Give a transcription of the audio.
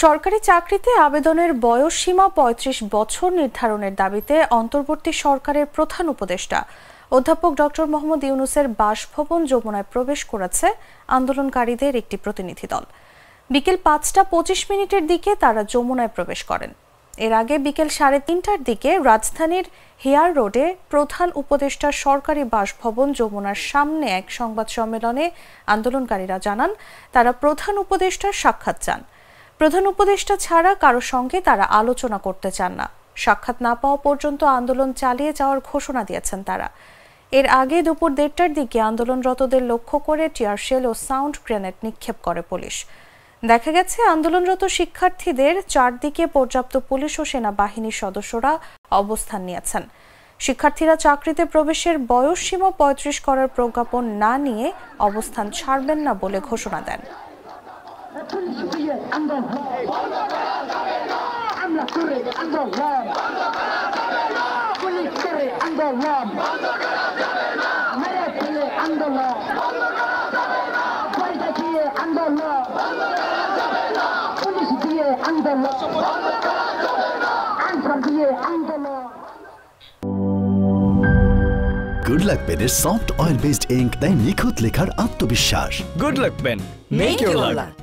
সরকারি চাকরিতে আবেদনের বয়স সীমা ৩৫ বছর নির্ধারণের দাবিতে অন্তর্বর্তী সরকারের প্রধান উপদেষ্টা অধ্যাপক ডক্টর মোহাম্মদ ইউনূসের বাসভবন যমুনায় প্রবেশ করেছে আন্দোলনকারীদের একটি প্রতিনিধি দল। বিকেল ৫টা ২৫ দিকে তারা যমুনায় প্রবেশ করেন। এর আগে বিকেল ৩:৩০টার দিকে রাজধানীর হেয়ার রোডে প্রধান উপদেষ্টার সরকারি বাসভবন যমুনার সামনে এক সংবাদ সম্মেলনে আন্দোলনকারীরা জানান তারা প্রধান উপদেষ্টার সাক্ষাৎ চান। প্রধান উপদেষ্টা ছাড়া কারো সঙ্গে তারা আলোচনা করতে চান না। সাক্ষাৎ না পাওয়া পর্যন্ত আন্দোলন চালিয়ে যাওয়ার ঘোষণা দিয়েছেন তারা। এর আগে দুপুর ১:৩০টার দিকে আন্দোলনরতদের লক্ষ্য করে টিয়ার শেল ও সাউন্ড গ্রেনেড নিক্ষেপ করে পুলিশ। দেখা গেছে আন্দোলনরত শিক্ষার্থীদের চারদিকে পর্যাপ্ত পুলিশ ও সেনাবাহিনীর সদস্যরা অবস্থান নিয়েছেন। শিক্ষার্থীরা চাকরিতে প্রবেশের বয়স সীমা ৩৫ করার প্রজ্ঞাপন না নিয়ে অবস্থান ছাড়বেন না বলে ঘোষণা দেন। গুড লাক পেনের সফট অয়েল বেসড ইঙ্ক দেয় নিখুঁত লেখার আত্মবিশ্বাস। Good luck pen, make your lakh.